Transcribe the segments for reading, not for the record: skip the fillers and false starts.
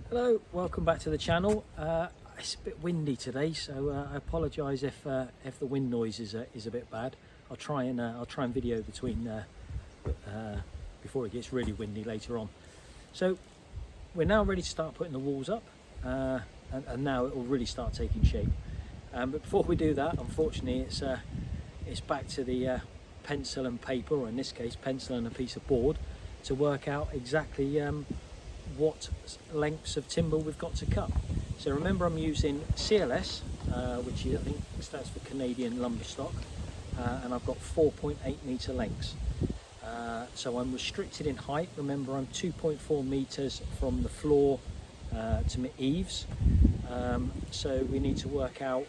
Hello, welcome back to the channel. It's a bit windy today, so I apologise if the wind noise is a bit bad. I'll try and video between before it gets really windy later on. So we're now ready to start putting the walls up, and now it will really start taking shape. But before we do that, unfortunately, it's back to the pencil and paper, or in this case, pencil and a piece of board, to work out exactly what lengths of timber we've got to cut. So remember, I'm using CLS, which I think stands for Canadian lumber stock, and I've got 4.8 metre lengths. So I'm restricted in height. Remember, I'm 2.4 metres from the floor to my eaves. So we need to work out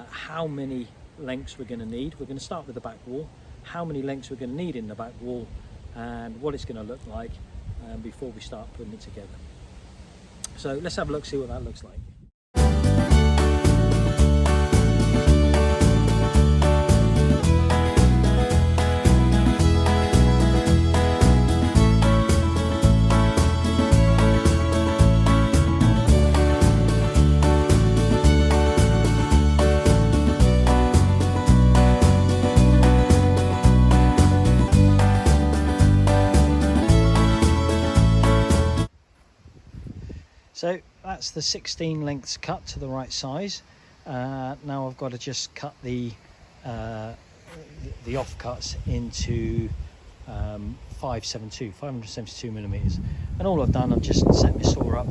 how many lengths we're going to need. We're going to start with the back wall, how many lengths we're going to need in the back wall, and what it's going to look like before we start putting it together. So let's have a look, see what that looks like. So that's the 16 lengths cut to the right size. Now I've got to just cut the offcuts into 572 millimeters. And all I've done, I've just set my saw up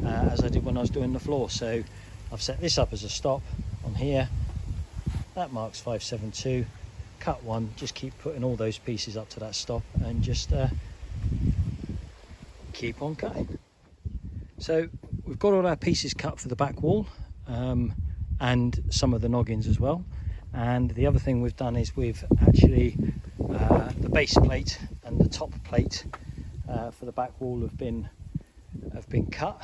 as I did when I was doing the floor. So I've set this up as a stop on here. That marks 572. Cut one, just keep putting all those pieces up to that stop and just keep on cutting. So we've got all our pieces cut for the back wall and some of the noggins as well. And the other thing we've done is we've actually, the base plate and the top plate for the back wall have been cut.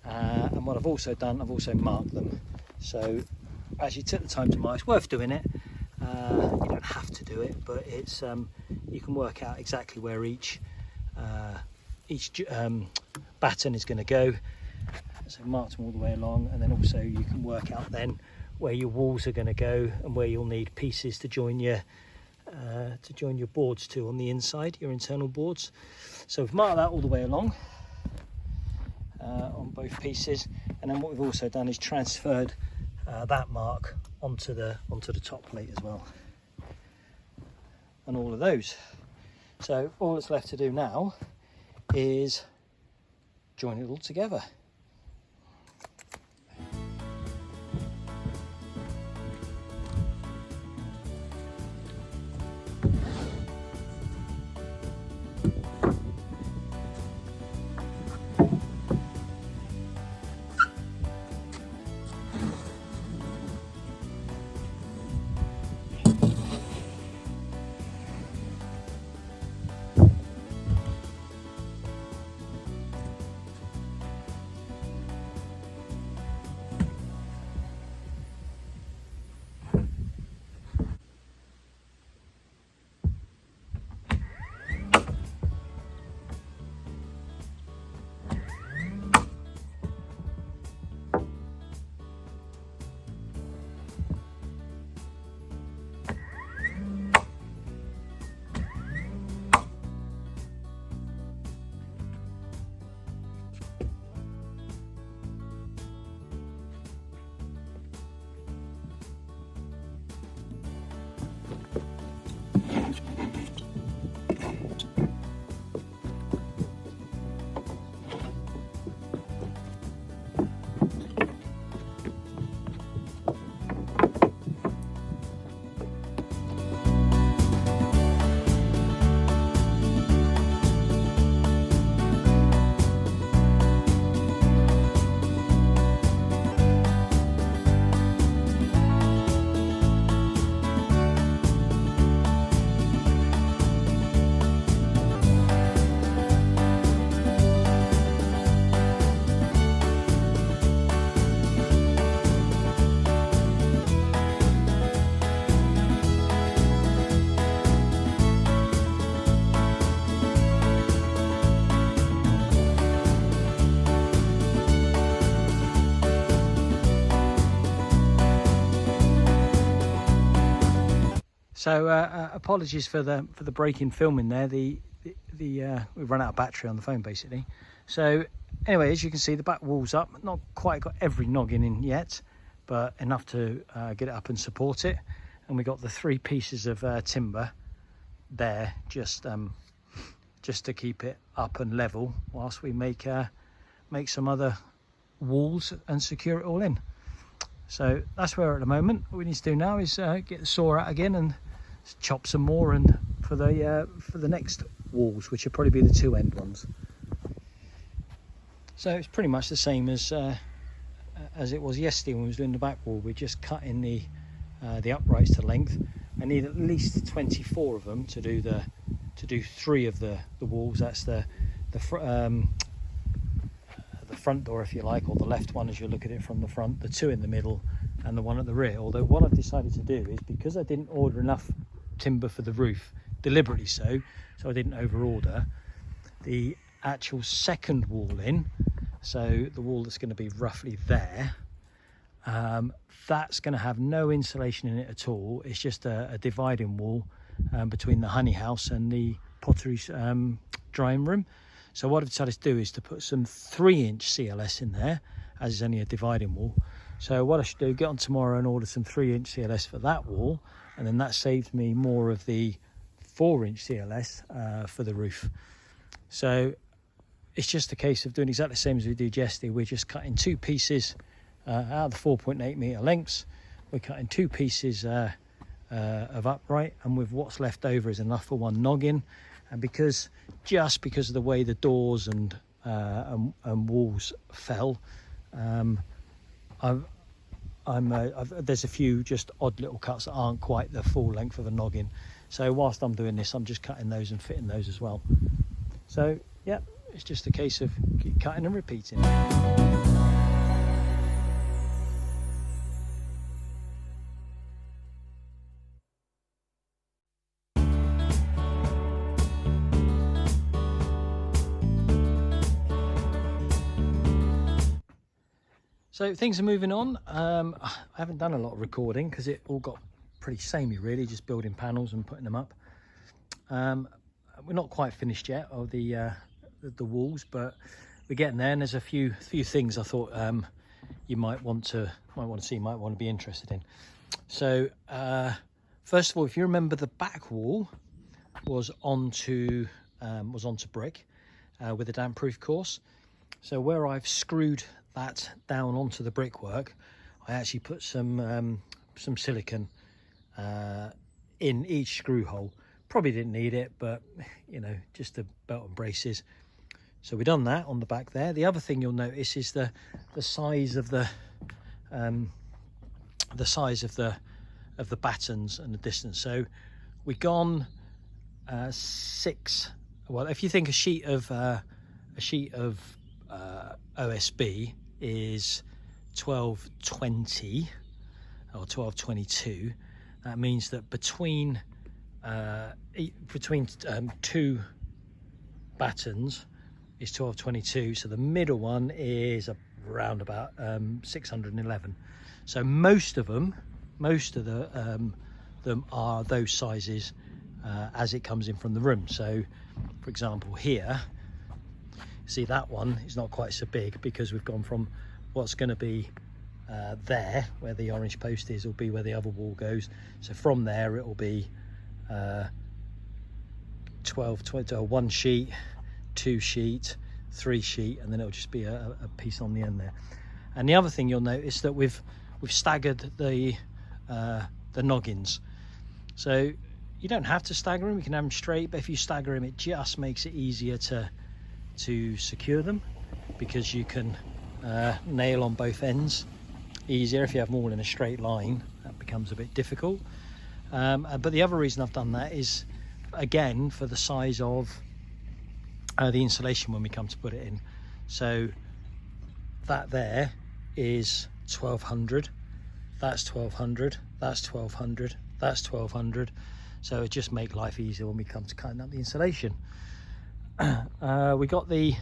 And what I've also done, I've also marked them. So as you took the time to mark, it's worth doing it. You don't have to do it, but it's you can work out exactly where each batten is going to go. So mark them all the way along, and then also you can work out then where your walls are going to go and where you'll need pieces to join your boards to on the inside, your internal boards. So we've marked that all the way along on both pieces, and then what we've also done is transferred that mark onto the top plate as well, and all of those. So all that's left to do now is join it all together. So apologies for the break in filming there. We've run out of battery on the phone basically. So anyway, as you can see, the back wall's up. Not quite got every noggin in yet, but enough to get it up and support it. And we got the 3 pieces of timber there, just to keep it up and level whilst we make some other walls and secure it all in. So that's where we're at the moment. What we need to do now is get the saw out again and chop some more, and for the next walls, which will probably be the 2 end ones. So it's pretty much the same as it was yesterday when we was doing the back wall. We're just cutting the uprights to length. I need at least 24 of them to do 3 of the walls. That's the front door, if you like, or the left one as you look at it from the front, the 2 in the middle and the 1 at the rear. Although what I've decided to do is, because I didn't order enough timber for the roof, deliberately so I didn't over order, the actual second wall in, so the wall that's going to be roughly there, that's going to have no insulation in it at all. It's just a dividing wall between the honey house and the pottery drying room. So what I've decided to do is to put some 3-inch CLS in there, as it's only a dividing wall. So what I should do, get on tomorrow and order some 3-inch CLS for that wall, and then that saves me more of the 4-inch CLS for the roof. So it's just a case of doing exactly the same as we did yesterday. We're just cutting 2 pieces out of the 4.8 metre lengths. We're cutting 2 pieces of upright, and with what's left over is enough for 1 noggin. And because of the way the doors and walls fell, there's a few just odd little cuts that aren't quite the full length of a noggin. So whilst I'm doing this, I'm just cutting those and fitting those as well. So yeah, it's just a case of keep cutting and repeating. So things are moving on. I haven't done a lot of recording because it all got pretty samey really, just building panels and putting them up. We're not quite finished yet of the walls, but we're getting there, and there's a few things I thought you might want to see, might want to be interested in. So first of all, if you remember, the back wall was onto brick with a damp proof course. So where I've screwed that down onto the brickwork, I actually put some silicone in each screw hole. Probably didn't need it, but you know, just the belt and braces. So we've done that on the back there. The other thing you'll notice is the size of the battens and the distance. So we've gone 6. Well, if you think a sheet of OSB is 1220 or 1222, that means that between 2 battens is 1222. So the middle one is around about 611. So most of them are those sizes as it comes in from the room. So for example here, see that one is not quite so big because we've gone from what's going to be there where the orange post is will be where the other wall goes. So from there it will be 12, 20, 1 sheet, 2 sheet, 3 sheet, and then it'll just be a piece on the end there. And the other thing you'll notice that we've staggered the noggins. So you don't have to stagger them, you can have them straight, but if you stagger them, it just makes it easier to secure them, because you can nail on both ends easier. If you have them all in a straight line, that becomes a bit difficult. But the other reason I've done that is, again, for the size of the insulation when we come to put it in. So that there is 1200, that's 1200, that's 1200, that's 1200. So it just make life easier when we come to cutting up the insulation. We got the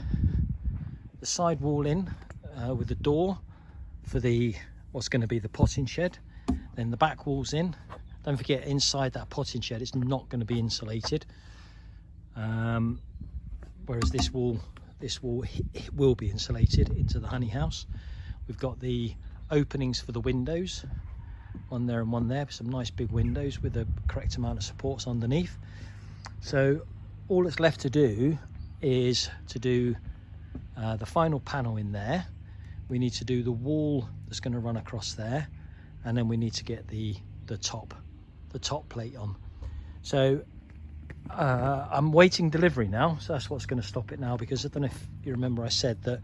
side wall in with the door for what's going to be the potting shed. Then the back wall's in. Don't forget, inside that potting shed it's not going to be insulated, whereas this wall will be insulated into the honey house. We've got the openings for the windows, one there and one there, some nice big windows with the correct amount of supports underneath. So all that's left to do is to do the final panel in there. We need to do the wall that's going to run across there, and then we need to get the top plate on. So I'm waiting delivery now, so that's what's going to stop it now, because I don't know if you remember I said that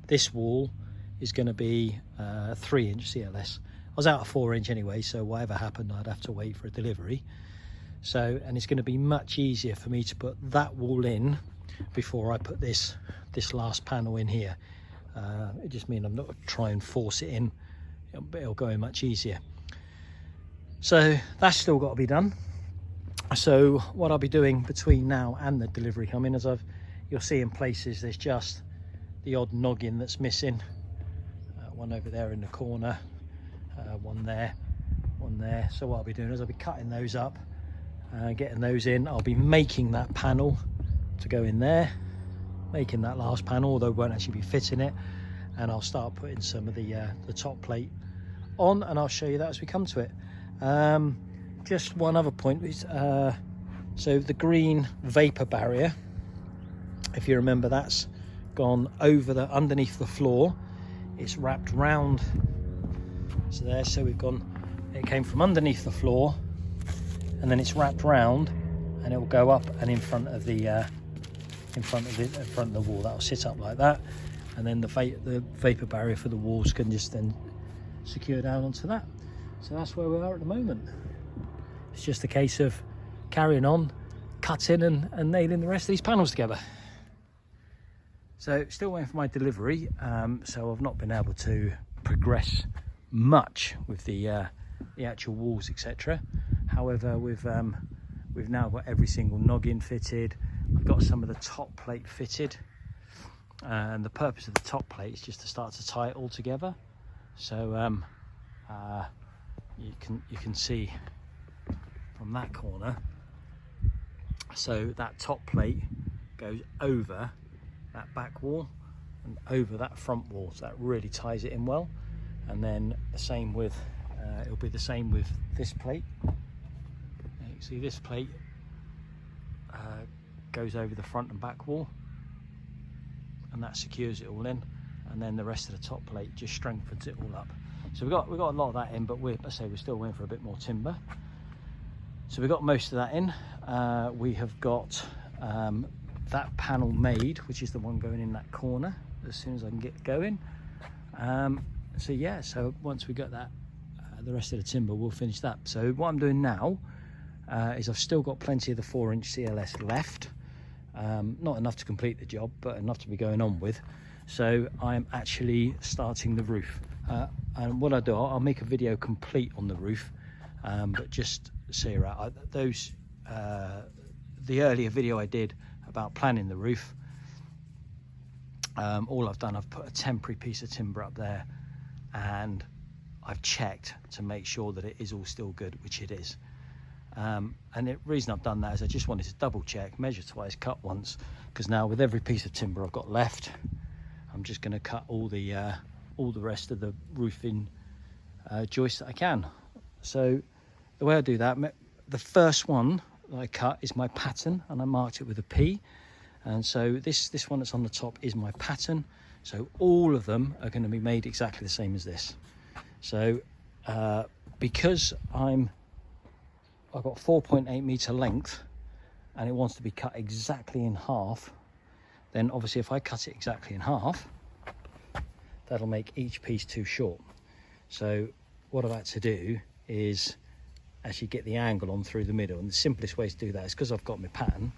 this wall is going to be 3-inch CLS. I was out of 4-inch anyway, so whatever happened I'd have to wait for a delivery. So, and it's going to be much easier for me to put that wall in before I put this last panel in here. It just means I'm not going to try and force it in. It'll go in much easier. So that's still got to be done. So what I'll be doing between now and the delivery, I mean, you'll see in places there's just the odd noggin that's missing. One over there in the corner, one there, one there. So what I'll be doing is I'll be cutting those up, getting those in. I'll be making that panel to go in there, making that last panel, although it won't actually be fitting it, and I'll start putting some of the top plate on, and I'll show you that as we come to it. Just one other point is, so the green vapor barrier, if you remember, that's gone over underneath the floor. It's wrapped round, so there, so it came from underneath the floor, and then it's wrapped round, and it will go up and in front of the wall. That will sit up like that, and then the vapor barrier for the walls can just then secure down onto that. So that's where we are at the moment. It's just a case of carrying on, cutting and nailing the rest of these panels together. So still waiting for my delivery, so I've not been able to progress much with the actual walls, etc. However, we've now got every single noggin fitted. I've got some of the top plate fitted, and the purpose of the top plate is just to start to tie it all together. So you can see from that corner, so that top plate goes over that back wall and over that front wall, so that really ties it in well. And then the same with it'll be the same with this plate. You can see this plate goes over the front and back wall, and that secures it all in, and then the rest of the top plate just strengthens it all up. So we've got a lot of that in, but we're still waiting for a bit more timber. So we got most of that in. We have got that panel made, which is the one going in that corner, as soon as I can get going. So yeah, so once we got that, the rest of the timber, we'll finish that. So what I'm doing now is I've still got plenty of the 4-inch CLS left. Not enough to complete the job, but enough to be going on with. So I'm actually starting the roof. And what I do, I'll make a video complete on the roof, but just so you're out, the earlier video I did about planning the roof, all I've done, I've put a temporary piece of timber up there, and I've checked to make sure that it is all still good, which it is. And the reason I've done that is I just wanted to double check, measure twice, cut once, because now with every piece of timber I've got left, I'm just going to cut all the rest of the roofing joists that I can. So the way I do that, the first one that I cut is my pattern, and I marked it with a P. And so this one that's on the top is my pattern. So all of them are going to be made exactly the same as this. So because I've got 4.8 meter length, and it wants to be cut exactly in half, then obviously if I cut it exactly in half, that'll make each piece too short. So what I've had to do is actually get the angle on through the middle, and the simplest way to do that is, because I've got my pattern,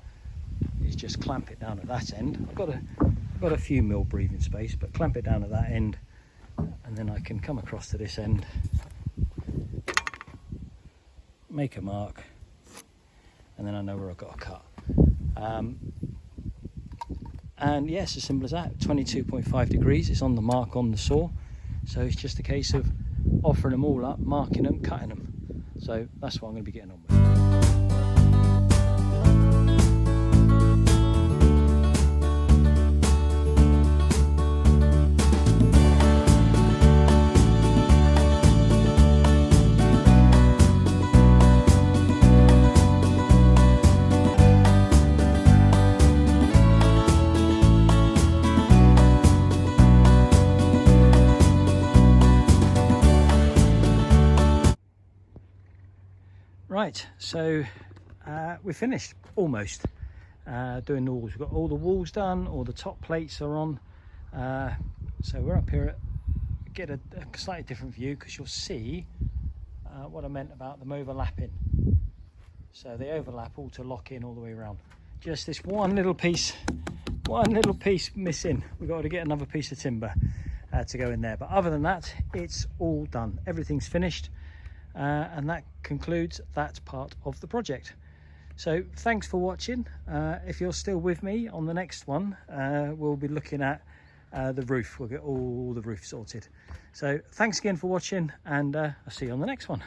is just clamp it down at that end. I've got a few mil breathing space, but clamp it down at that end, and then I can come across to this end, make a mark, and then I know where I've got to cut. And yes, as simple as that. 22.5 degrees, it's on the mark on the saw, so it's just a case of offering them all up, marking them, cutting them. So that's what I'm going to be getting on with. Right, so we're finished almost doing the walls. We've got all the walls done, all the top plates are on. So we're up here get a slightly different view, because you'll see what I meant about them overlapping. So they overlap all to lock in all the way around. Just this one little piece missing. We've got to get another piece of timber to go in there, but other than that, it's all done. Everything's finished. And that concludes that part of the project. So thanks for watching. If you're still with me on the next one, we'll be looking at the roof. We'll get all the roof sorted. So thanks again for watching, and I'll see you on the next one.